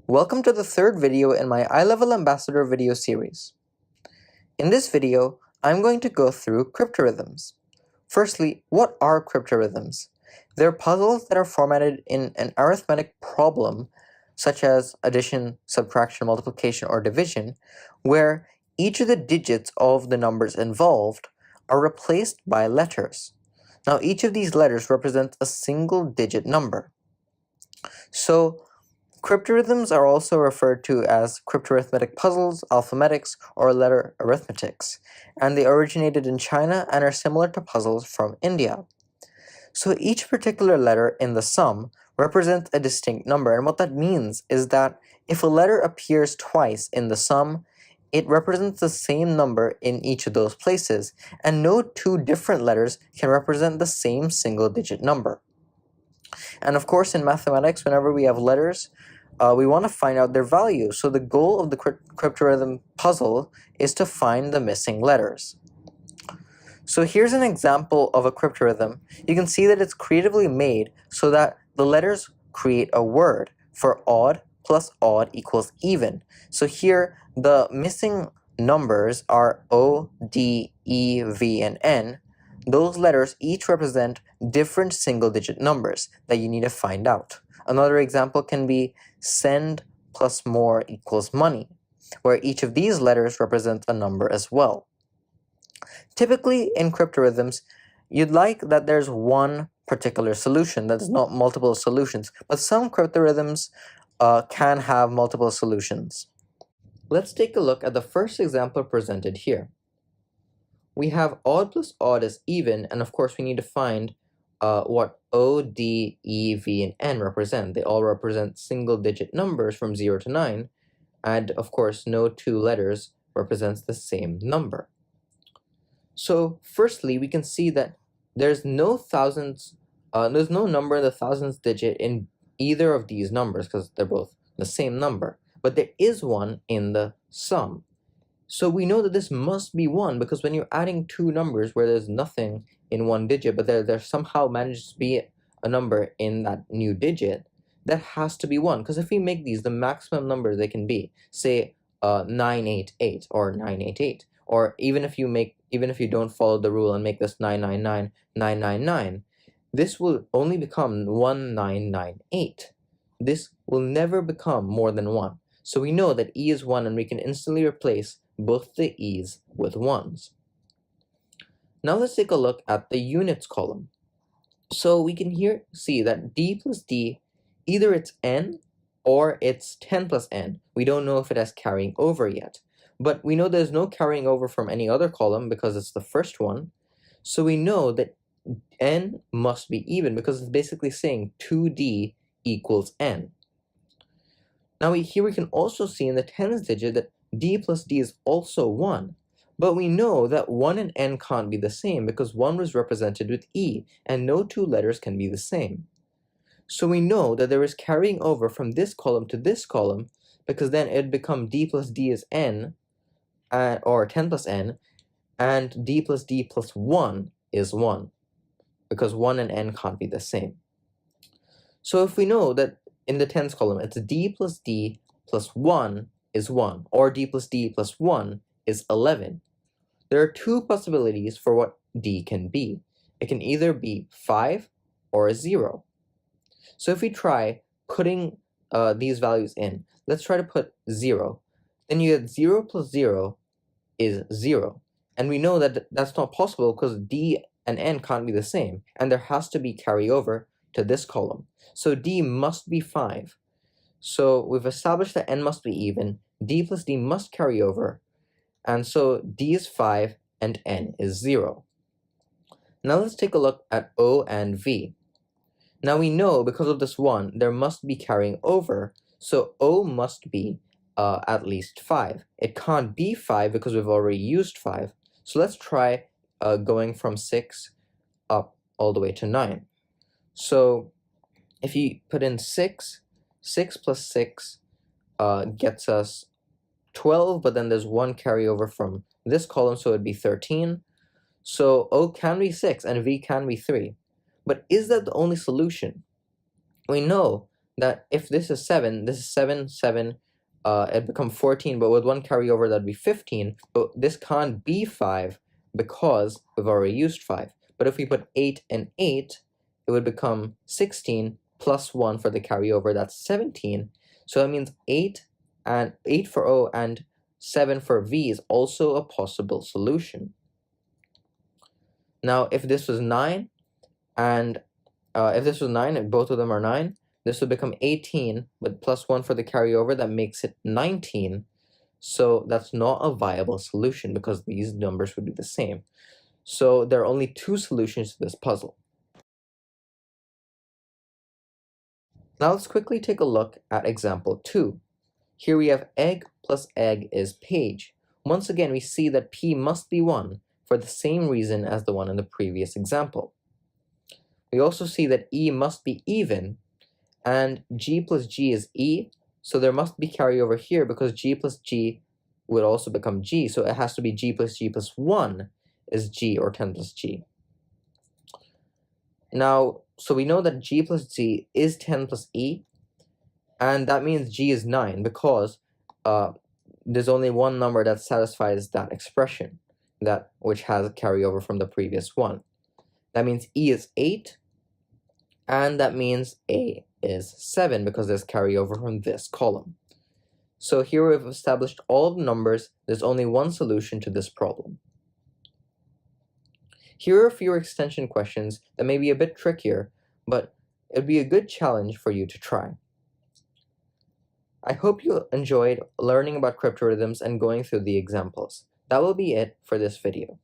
Welcome to the third video in my iLevel Ambassador video series. In this video, I'm going to go through cryptarithms. Firstly, what are cryptarithms? They're puzzles that are formatted in an arithmetic problem, such as addition, subtraction, multiplication, or division, where each of the digits of the numbers involved are replaced by letters. Now, each of these letters represents a single-digit number. So, cryptarithms are also referred to as cryptarithmetic puzzles, alphametics, or letter arithmetics, and they originated in China and are similar to puzzles from India. So each particular letter in the sum represents a distinct number, and what that means is that if a letter appears twice in the sum, it represents the same number in each of those places, and no two different letters can represent the same single-digit number. And of course, in mathematics, whenever we have letters, we want to find out their value. So the goal of the cryptarithm puzzle is to find the missing letters. So here's an example of a cryptarithm. You can see that it's creatively made so that the letters create a word. For odd plus odd equals even. So here the missing numbers are O, D, E, V, and N. Those letters each represent different single-digit numbers that you need to find out. Another example can be send plus more equals money, where each of these letters represents a number as well. Typically, in cryptarithms, you'd like that there's one particular solution, that there's not multiple solutions, but some cryptarithms can have multiple solutions. Let's take a look at the first example presented here. We have odd plus odd is even, and of course we need to find what O, D, E, V, and N represent. They all represent single-digit numbers from 0 to 9, and of course no two letters represents the same number. So firstly, we can see that there's no number in the thousands digit in either of these numbers because they're both the same number, but there is one in the sum. So we know that this must be 1 because when you're adding two numbers where there's nothing in one digit, but there somehow manages to be a number in that new digit, that has to be 1. Because if we make these the maximum number they can be, say 988 or 988, or even if you don't follow the rule and make this 999, 999, this will only become 1998. This will never become more than 1. So we know that E is 1 and we can instantly replace both the E's with 1s. Now let's take a look at the units column. So we can here see that D plus D, either it's N or it's 10 plus N. We don't know if it has carrying over yet, but we know there's no carrying over from any other column because it's the first one. So we know that N must be even because it's basically saying 2D equals N. Now here we can also see in the tens digit that D plus D is also 1, but we know that 1 and N can't be the same because 1 was represented with E, and no two letters can be the same. So we know that there is carrying over from this column to this column because then it'd become D plus D is N, or 10 plus N, and D plus D plus 1 is 1, because 1 and N can't be the same. So if we know that in the tens column it's D plus D plus 1 is 1, or D plus D plus 1 is 11. There are two possibilities for what D can be. It can either be 5 or a 0. So if we try putting these values in, let's try to put 0. Then you get 0 plus 0 is 0. And we know that that's not possible because D and N can't be the same, and there has to be carryover to this column. So D must be 5. So we've established that N must be even, D plus D must carry over, and so D is 5 and N is 0. Now let's take a look at O and V. Now we know because of this 1, there must be carrying over, so O must be at least 5. It can't be 5 because we've already used 5. So let's try going from 6 up all the way to 9. So if you put in 6, 6 plus 6 gets us 12, but then there's one carryover from this column, so it'd be 13. So O can be 6 and V can be 3. But is that the only solution? We know that if this is 7, this is 7, 7, it becomes 14, but with one carryover that'd be 15, but this can't be 5 because we've already used 5. But if we put 8 and 8, it would become 16 plus 1 for the carryover, that's 17. So that means 8 for O and 7 for V is also a possible solution. Now, if this was 9, and if both of them are 9, this would become 18, but plus 1 for the carryover, that makes it 19. So that's not a viable solution because these numbers would be the same. So there are only 2 solutions to this puzzle. Now let's quickly take a look at example 2. Here we have egg plus egg is page. Once again, we see that P must be 1 for the same reason as the one in the previous example. We also see that E must be even, and G plus G is E, so there must be carryover here because G plus G would also become G, so it has to be G plus 1 is G, or 10 plus G. Now, so we know that G plus G is 10 plus E, and that means G is 9 because there's only one number that satisfies that expression, which has a carryover from the previous one. That means E is 8, and that means A is 7 because there's carryover from this column. So here we've established all the numbers. There's only one solution to this problem. Here are a few extension questions that may be a bit trickier, but it'd be a good challenge for you to try. I hope you enjoyed learning about cryptarithms and going through the examples. That will be it for this video.